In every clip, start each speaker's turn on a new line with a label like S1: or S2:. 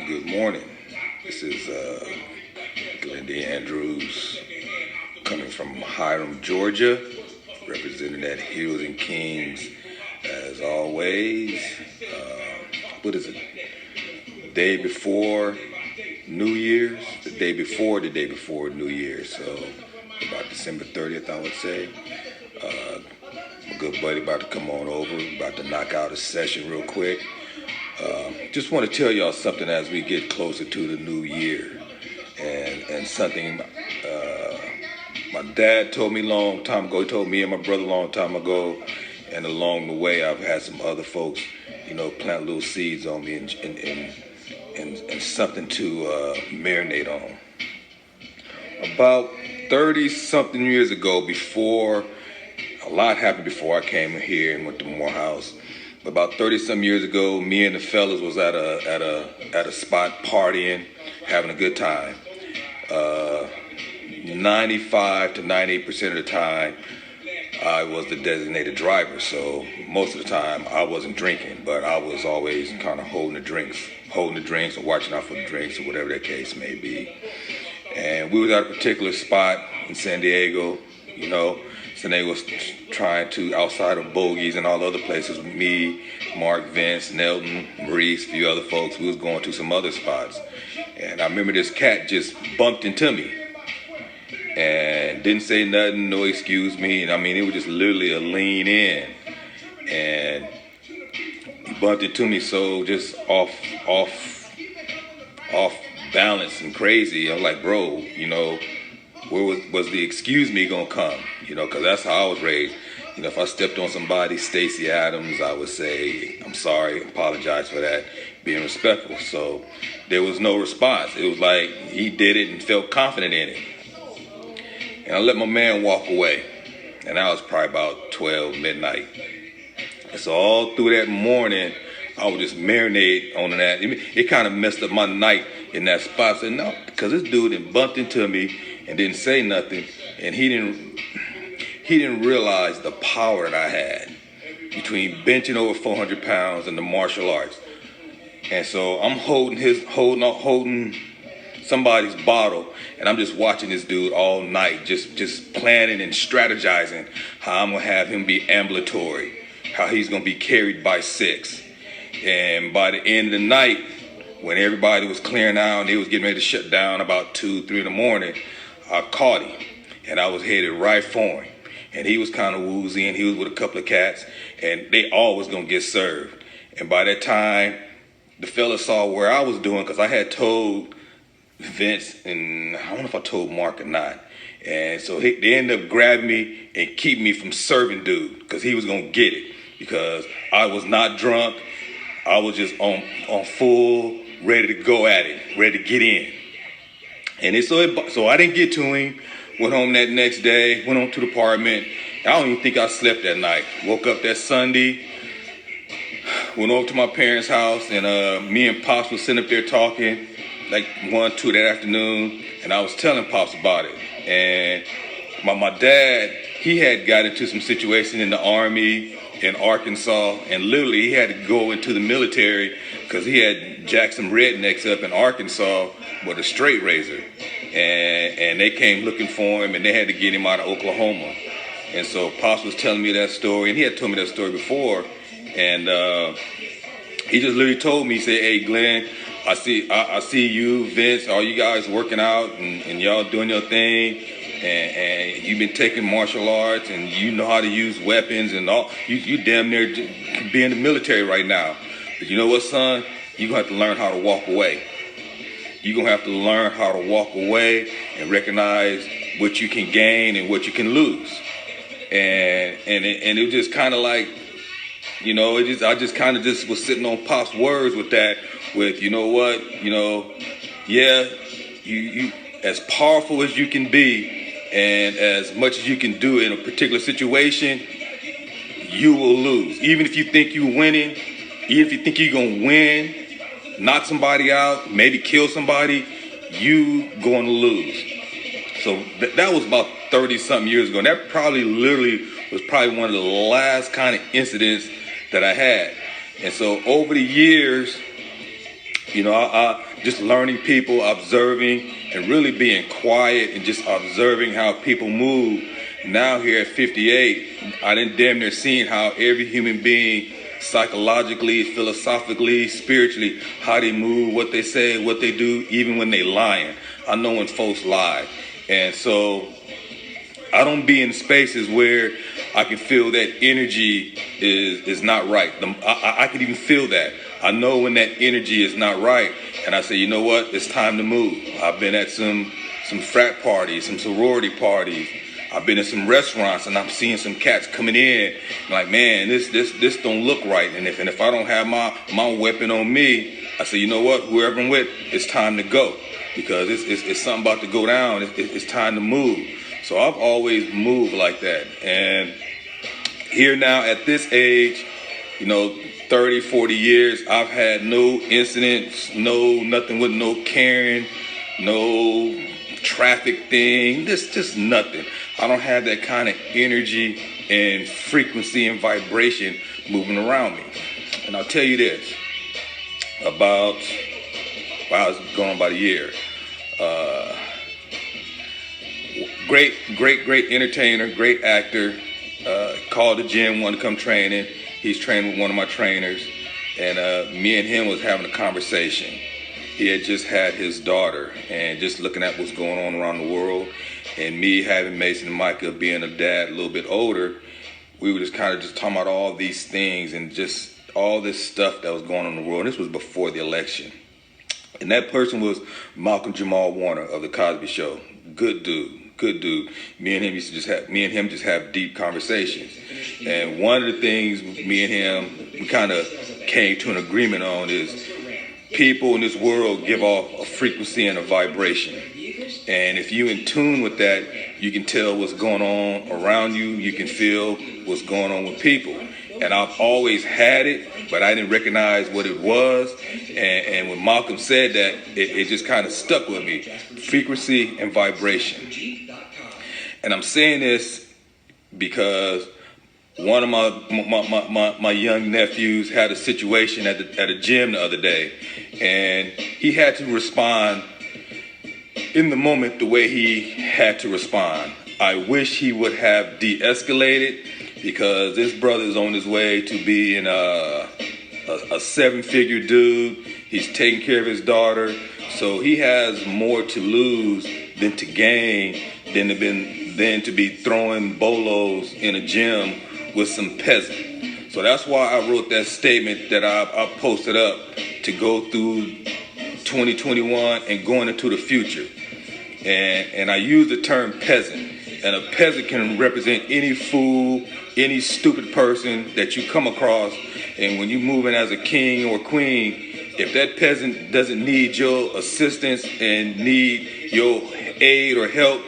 S1: Good morning. This is Glenn Andrews coming from Hiram, Georgia, representing that Hills and Kings as always. What is it? Day before New Year's? The day before New Year's. So about December 30th, I would say. My good buddy about to come on over, about to knock out a session real quick. Just want to tell y'all something as we get closer to the new year, and something my dad told me a long time ago. He told me and my brother a long time ago, and along the way I've had some other folks, plant little seeds on me and something to marinate on. About 30-something years ago, a lot happened before I came here and went to Morehouse. About 30-some years ago, me and the fellas was at a spot partying, having a good time. 95 to 98% of the time, I was the designated driver. So most of the time, I wasn't drinking, but I was always kind of holding the drinks or watching out for the drinks or whatever that case may be. And we was at a particular spot in San Diego, So they was trying to, outside of Bogies and all the other places, me, Mark, Vince, Nelton, Maurice, a few other folks, we was going to some other spots. And I remember this cat just bumped into me and didn't say nothing, no excuse me. And I mean, it was just literally a lean in. And he bumped into me so just off balance and crazy. I was like, bro, where was the excuse me gonna come? Because that's how I was raised. If I stepped on somebody, Stacey Adams, I would say, I'm sorry, apologize for that, being respectful. So there was no response. It was like he did it and felt confident in it. And I let my man walk away. And that was probably about 12 midnight. And so all through that morning, I would just marinate on that. It kind of messed up my night in that spot. I said, no, because this dude had bumped into me and didn't say nothing, and he didn't realize the power that I had between benching over 400 pounds and the martial arts. And so I'm holding somebody's bottle, and I'm just watching this dude all night, just planning and strategizing how I'm gonna have him be ambulatory, how he's gonna be carried by 6. And by the end of the night, when everybody was clearing out and they was getting ready to shut down about 2, 3 in the morning, I caught him, and I was headed right for him. And he was kind of woozy, and he was with a couple of cats, and they all was going to get served. And by that time, the fella saw where I was doing, because I had told Vince, and I don't know if I told Mark or not. And so they ended up grabbing me and keeping me from serving dude, because he was going to get it, because I was not drunk. I was just on full, ready to go at it, ready to get in. And so I didn't get to him. Went home that next day, went on to the apartment. I don't even think I slept that night. Woke up that Sunday, went over to my parents' house, and me and Pops was sitting up there talking, like 1, 2 that afternoon, and I was telling Pops about it. And my dad, he had got into some situation in the Army in Arkansas, and literally he had to go into the military because he had jacked some rednecks up in Arkansas with a straight razor. And they came looking for him, and they had to get him out of Oklahoma. And so Pops was telling me that story, and he had told me that story before. And he just literally told me, he said, hey, Glenn, I see you, Vince, all you guys working out, and y'all doing your thing. And you've been taking martial arts, and you know how to use weapons and all. You damn near be in the military right now. But you know what, son? You're going to have to learn how to walk away. You're going to have to learn how to walk away and recognize what you can gain and what you can lose. And it was just kind of like, I just kind of just was sitting on Pop's words with that, with, you know what, yeah, you as powerful as you can be and as much as you can do in a particular situation, you will lose. Even if you think you're winning, even if you think you're going to win, knock somebody out, maybe kill somebody, you going to lose. So that was about 30-something years ago. And that was probably one of the last kind of incidents that I had. And so over the years, I just learning people, observing, and really being quiet and just observing how people move. Now here at 58, I done damn near seen how every human being, psychologically, philosophically, spiritually, how they move, what they say, what they do, even when they lying. I know when folks lie. And so I don't be in spaces where I can feel that energy is not right. I can even feel that. I know when that energy is not right, and I say, you know what, it's time to move. I've been at some frat parties, some sorority parties. I've been in some restaurants, and I'm seeing some cats coming in, like, man, this don't look right. And if I don't have my weapon on me, I say, you know what, whoever I'm with, it's time to go, because it's something about to go down. It's time to move. So I've always moved like that. And here now at this age, 30, 40 years, I've had no incidents, nothing with no Karen, no traffic thing, just nothing. I don't have that kind of energy and frequency and vibration moving around me. And I'll tell you this, it's going on about a year. Great entertainer, great actor, called the gym, wanted to come training. He's trained with one of my trainers, and me and him was having a conversation. He had just had his daughter, and just looking at what's going on around the world, and me having Mason and Micah being a dad a little bit older, we were just kind of just talking about all these things and just all this stuff that was going on in the world. And this was before the election. And that person was Malcolm Jamal Warner of The Cosby Show. Good dude. Me and him just have deep conversations. And one of the things me and him, we kind of came to an agreement on is people in this world give off a frequency and a vibration. And if you're in tune with that, you can tell what's going on around you. You can feel what's going on with people. And I've always had it, but I didn't recognize what it was. And when Malcolm said that, it just kind of stuck with me. Frequency and vibration. And I'm saying this because one of my young nephews had a situation at a gym the other day, and he had to respond in the moment the way he had to respond. I wish he would have de-escalated, because this brother's on his way to being a 7-figure dude. He's taking care of his daughter, so he has more to lose than to gain, than to be throwing bolos in a gym with some peasant. So that's why I wrote that statement that I posted up to go through 2021 and going into the future. And I use the term peasant. And a peasant can represent any fool, any stupid person that you come across. And when you're moving as a king or queen, if that peasant doesn't need your assistance and need your aid or help,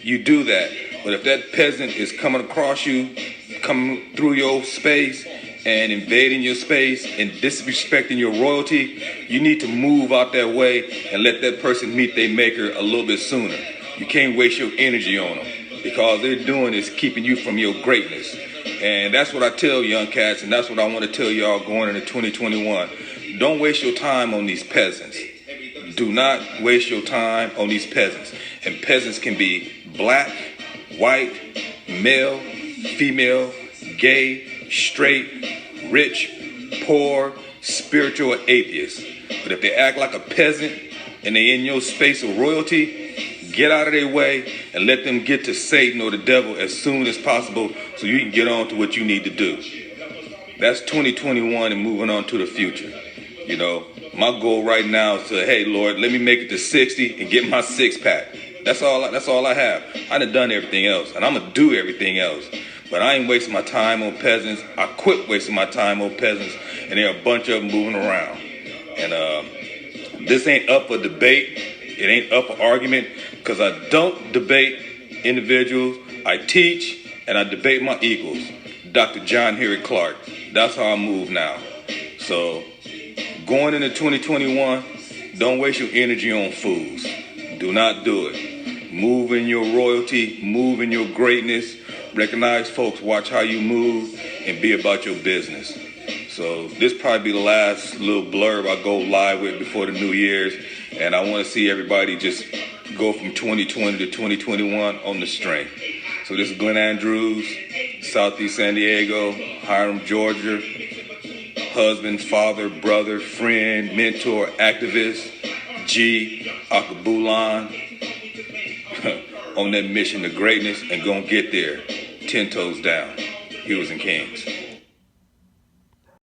S1: you do that. But if that peasant is coming across you, coming through your space and invading your space and disrespecting your royalty, you need to move out that way and let that person meet their maker a little bit sooner. You can't waste your energy on them, because they're doing is keeping you from your greatness. And that's what I tell young cats, and that's what I want to tell y'all going into 2021. Don't waste your time on these peasants. Do not waste your time on these peasants. And peasants can be black, white, male, female, gay, straight, rich, poor, spiritual, or atheist. But if they act like a peasant and they in your space of royalty, get out of their way and let them get to Satan or the devil as soon as possible so you can get on to what you need to do. That's 2021 and moving on to the future. My goal right now is to, hey, Lord, let me make it to 60 and get my 6-pack. That's all I have. I done everything else, and I'm going to do everything else. But I ain't wasting my time on peasants. I quit wasting my time on peasants, and there are a bunch of them moving around. And this ain't up for debate. It ain't up for argument, because I don't debate individuals. I teach, and I debate my equals. Dr. John Henry Clark. That's how I move now. So, going into 2021, don't waste your energy on fools. Do not do it. Move in your royalty. Move in your greatness. Recognize folks. Watch how you move, and be about your business. So this probably be the last little blurb I go live with before the New Year's. And I want to see everybody just go from 2020 to 2021 on the strength. So this is Glenn Andrews, Southeast San Diego, Hiram, Georgia. Husband, father, brother, friend, mentor, activist, G, Akabulan, on that mission to greatness and gonna get there 10 toes down. Heroes and Kings.